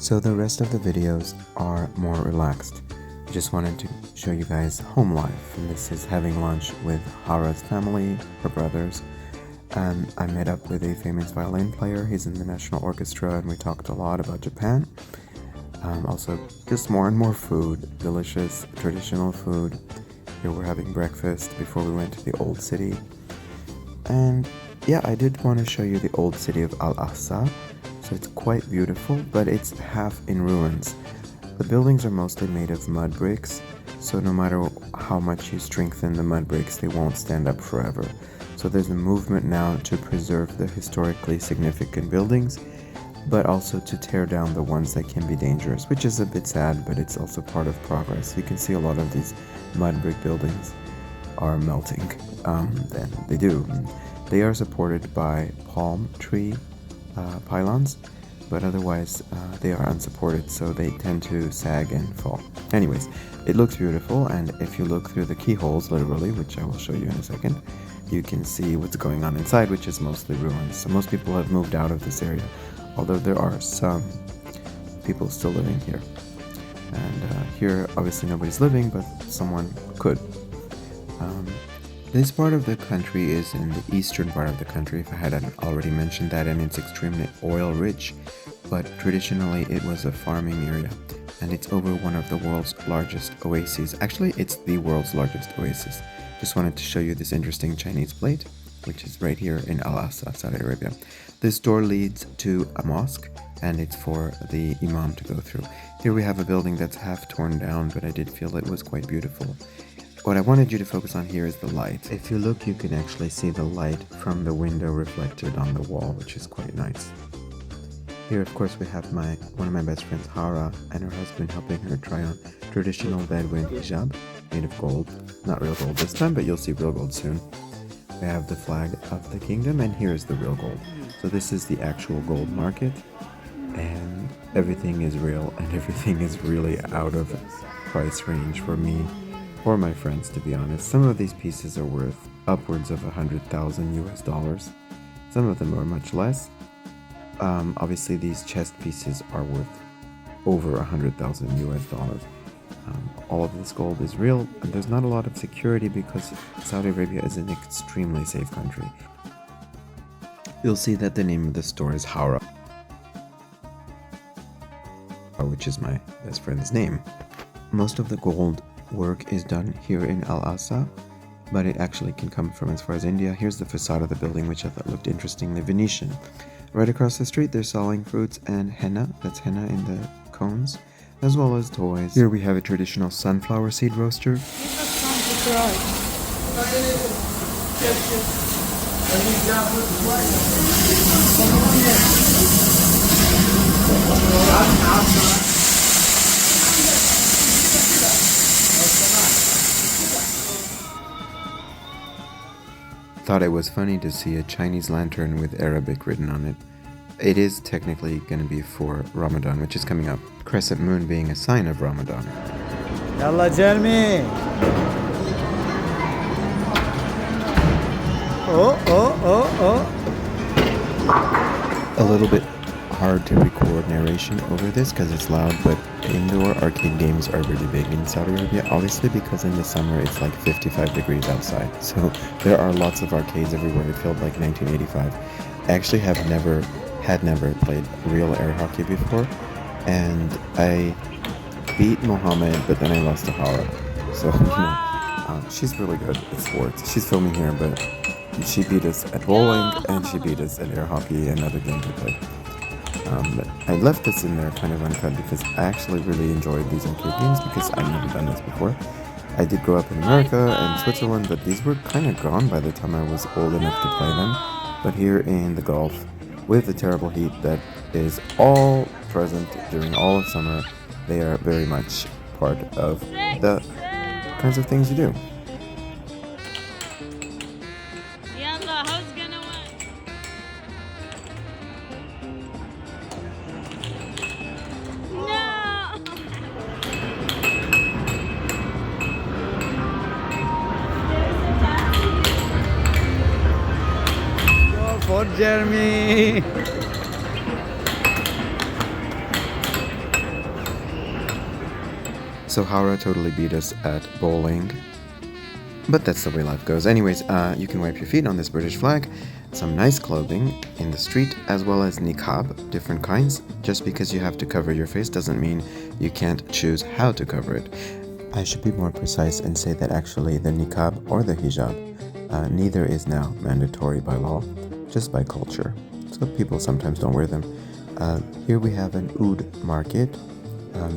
So the rest of the videos are more relaxed. I just wanted to show you guys home life, and this is having lunch with Hara's family, her brothers. I met up with a famous violin player. He's in the National Orchestra, and we talked a lot about Japan. Also, just more and more food, delicious traditional food. Here we're having breakfast before we went to the old city. And yeah, I did want to show you the old city of Al-Ahsa. So it's quite beautiful, but it's half in ruins. The buildings are mostly made of mud bricks, so no matter how much you strengthen the mud bricks, they won't stand up forever. So there's a movement now to preserve the historically significant buildings, but also to tear down the ones that can be dangerous, which is a bit sad, but it's also part of progress. You can see a lot of these mud brick buildings are melting. Then they do. They are supported by palm tree pylons, but otherwise they are unsupported, so they tend to sag and fall. Anyways, it looks beautiful, and if you look through the keyholes, literally, which I will show you in a second, you can see what's going on inside, which is mostly ruins. So most people have moved out of this area, although there are some people still living here. And here, obviously nobody's living, but someone could. This part of the country is in the eastern part of the country, if I hadn't already mentioned that, and it's extremely oil rich, but traditionally it was a farming area, and it's over one of the world's largest oases. Actually, it's the world's largest oasis. Just wanted to show you this interesting Chinese plate, which is right here in Al-Ahsa, Saudi Arabia. This door leads to a mosque, and it's for the imam to go through. Here we have a building that's half torn down, but I did feel it was quite beautiful. What I wanted you to focus on here is the light. If you look, you can actually see the light from the window reflected on the wall, which is quite nice. Here, of course, we have one of my best friends, Hara, and her husband helping her try on traditional Bedouin hijab, made of gold. Not real gold this time, but you'll see real gold soon. We have the flag of the kingdom, and here's the real gold. So this is the actual gold market, and everything is real, and everything is really out of price range for me or my friends, to be honest. Some of these pieces are worth upwards of 100,000 US dollars. Some of them are much less. Obviously these chest pieces are worth over 100,000 US dollars. All of this gold is real, and there's not a lot of security because Saudi Arabia is an extremely safe country. You'll see that the name of the store is Hara, which is my best friend's name. Most of the gold work is done here in Al-Ahsa, but it actually can come from as far as India. Here's the facade of the building, which I thought looked interestingly Venetian. Right across the street, they're selling fruits and henna, that's henna in the cones, as well as toys. Here we have a traditional sunflower seed roaster. Thought it was funny to see a Chinese lantern with Arabic written on it. It is technically going to be for Ramadan, which is coming up. Crescent moon being a sign of Ramadan. Yalla Jeremy! A little bit hard to record narration over this because it's loud, but indoor arcade games are really big in Saudi Arabia, obviously because in the summer it's like 55 degrees outside, so there are lots of arcades everywhere. It felt like 1985. I actually never played real air hockey before, and I beat Mohammed, but then I lost to Hara, so she's really good at sports. She's filming here, but she beat us at bowling, and she beat us at air hockey and other games we played. But I left this in there kind of uncut because I actually really enjoyed these arcade games because I've never done this before. I did grow up in America and Switzerland, but these were kind of gone by the time I was old enough to play them. But here in the Gulf, with the terrible heat that is all present during all of summer, they are very much part of the kinds of things you do. For Jeremy! So Howrah totally beat us at bowling. But that's the way life goes. Anyways, you can wipe your feet on this British flag, some nice clothing in the street, as well as niqab, different kinds. Just because you have to cover your face doesn't mean you can't choose how to cover it. I should be more precise and say that actually the niqab or the hijab, neither is now mandatory by law, just by culture. So people sometimes don't wear them. Here we have an oud market.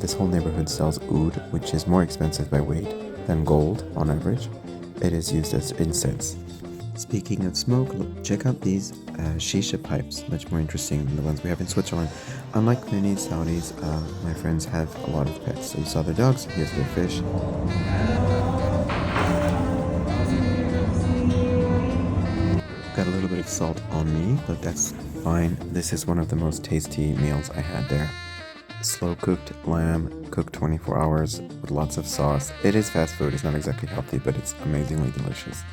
This whole neighborhood sells oud, which is more expensive by weight than gold on average. It is used as incense. Speaking of smoke, look, check out these shisha pipes, much more interesting than the ones we have in Switzerland. Unlike many Saudis, my friends have a lot of pets. So you saw their dogs, here's their fish. Got a little bit of salt on me, but that's fine. This is one of the most tasty meals I had there. Slow cooked lamb, cooked 24 hours with lots of sauce. It is fast food, it's not exactly healthy, but it's amazingly delicious.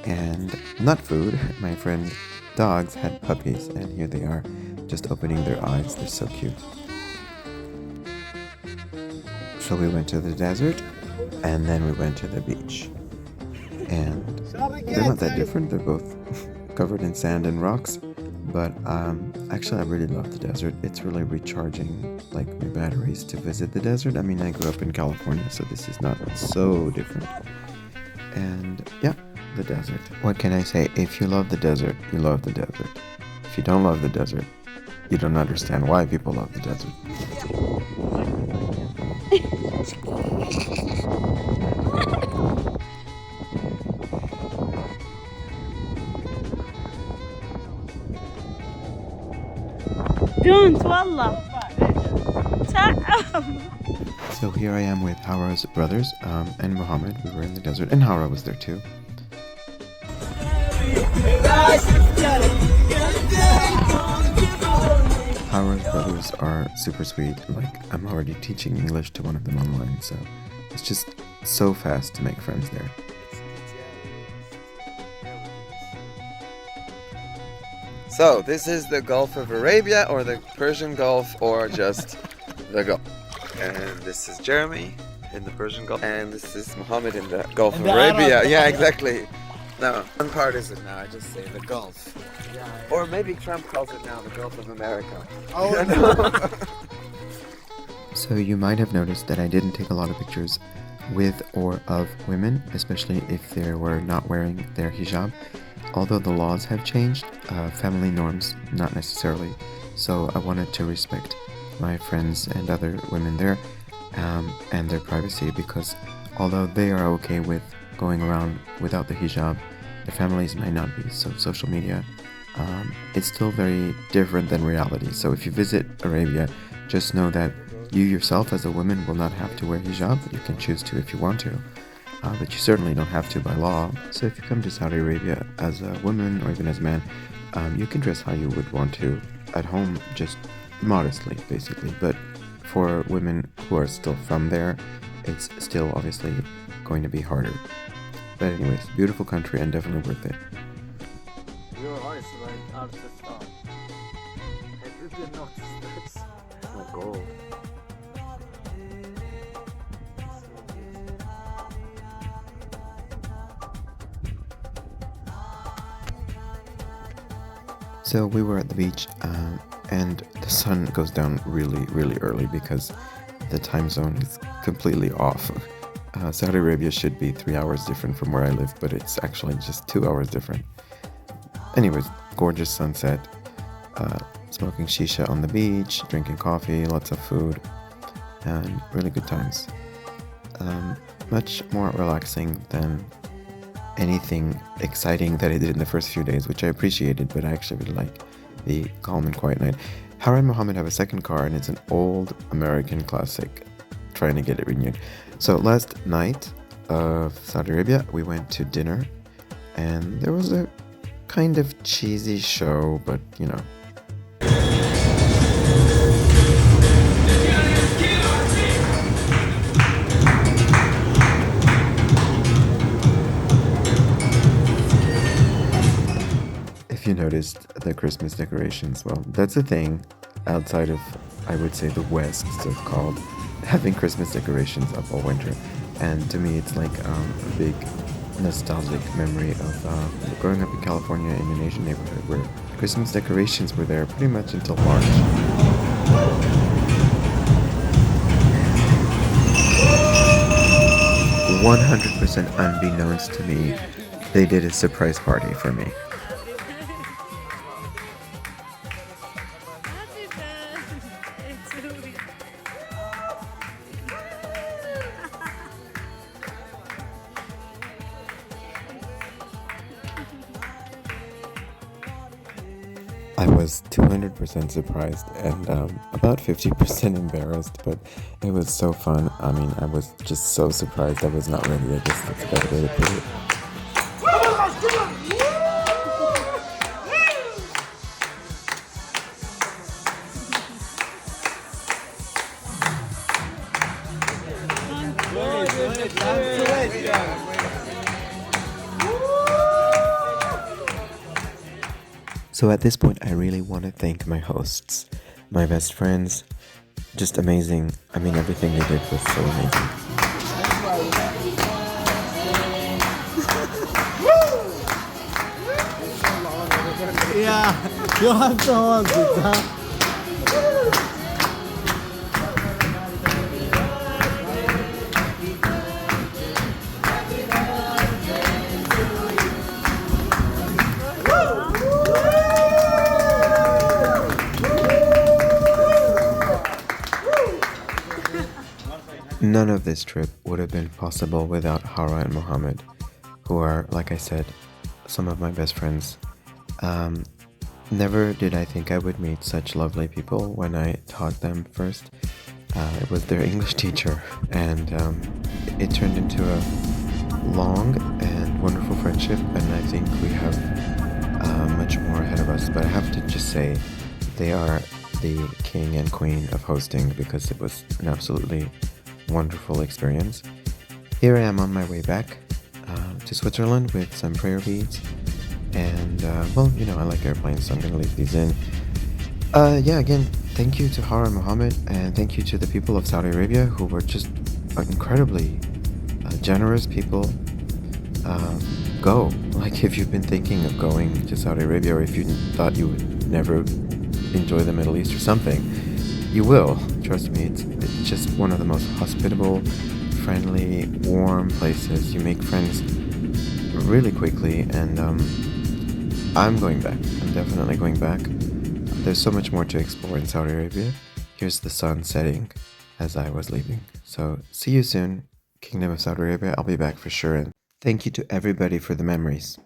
And nut food, my friend's dogs had puppies, and here they are, just opening their eyes. They're so cute. So we went to the desert, and then we went to the beach. And they're not that different, they're both covered in sand and rocks. But actually I really love the desert. It's really recharging, like, my batteries to visit the desert. I mean, I grew up in California, so this is not so different. And yeah, the desert. What can I say? If you love the desert, you love the desert. If you don't love the desert, you don't understand why people love the desert. Don't, wallah. So here I am with Howrah's brothers and Muhammad. We were in the desert, and Howrah was there too. Howrah's brothers are super sweet. Like, I'm already teaching English to one of them online, so it's just so fast to make friends there. So, this is the Gulf of Arabia, or the Persian Gulf, or just the Gulf. And this is Jeremy in the Persian Gulf, and this is Muhammad in the Gulf of Arabia. Yeah, exactly. No, one part is it now, I just say the Gulf. Or maybe Trump calls it now the Gulf of America. Oh, So you might have noticed that I didn't take a lot of pictures with or of women, especially if they were not wearing their hijab. Although the laws have changed, family norms not necessarily. So I wanted to respect my friends and other women there and their privacy, because although they are okay with going around without the hijab, their families might not be. So social media, it's still very different than reality. So if you visit Arabia, just know that you yourself as a woman will not have to wear hijab. You can choose to if you want to. But you certainly don't have to by law. So if you come to Saudi Arabia as a woman or even as a man, you can dress how you would want to at home, just modestly, basically. But for women who are still from there, it's still obviously going to be harder. But anyways, beautiful country and definitely worth it. Your eyes like are the star. I didn't notice that. oh, gold. So we were at the beach, and the sun goes down really, really early because the time zone is completely off. Saudi Arabia should be 3 hours different from where I live, but it's actually just 2 hours different. Anyways, gorgeous sunset, smoking shisha on the beach, drinking coffee, lots of food, and really good times. Much more relaxing than anything exciting that I did in the first few days, which I appreciated, but I actually really like the calm and quiet night. Howrah and Muhammad have a second car, and it's an old American classic, trying to get it renewed. So last night of Saudi Arabia, we went to dinner, and there was a kind of cheesy show, but you know. If you noticed the Christmas decorations, well, that's a thing outside of, I would say, the West, so called. having Christmas decorations up all winter. And to me, it's like a big nostalgic memory of growing up in California in an Asian neighborhood where Christmas decorations were there pretty much until March. 100% unbeknownst to me, they did a surprise party for me. I was 200% surprised and about 50% embarrassed, but it was so fun. I mean, I was just so surprised. I was not ready. I guess that's a better way to put it. So at this point, I really want to thank my hosts, my best friends, just amazing. I mean, everything they did was so amazing. Yeah, you have to hold it, huh? None of this trip would have been possible without Hara and Mohammed, who are, like I said, some of my best friends. Never did I think I would meet such lovely people when I taught them first. It was their English teacher, and it turned into a long and wonderful friendship, and I think we have much more ahead of us. But I have to just say, they are the king and queen of hosting, because it was an absolutely wonderful experience. Here I am on my way back to Switzerland with some prayer beads, and well, you know, I like airplanes, so I'm gonna leave these in. Yeah, again, thank you to Hara and Mohammed, and thank you to the people of Saudi Arabia, who were just incredibly generous people. Go, like, if you've been thinking of going to Saudi Arabia, or if you thought you would never enjoy the Middle East or something, you will. Trust me, it's just one of the most hospitable, friendly, warm places. You make friends really quickly, and I'm going back. I'm definitely going back. There's so much more to explore in Saudi Arabia. Here's the sun setting as I was leaving. So see you soon, Kingdom of Saudi Arabia. I'll be back for sure. And thank you to everybody for the memories.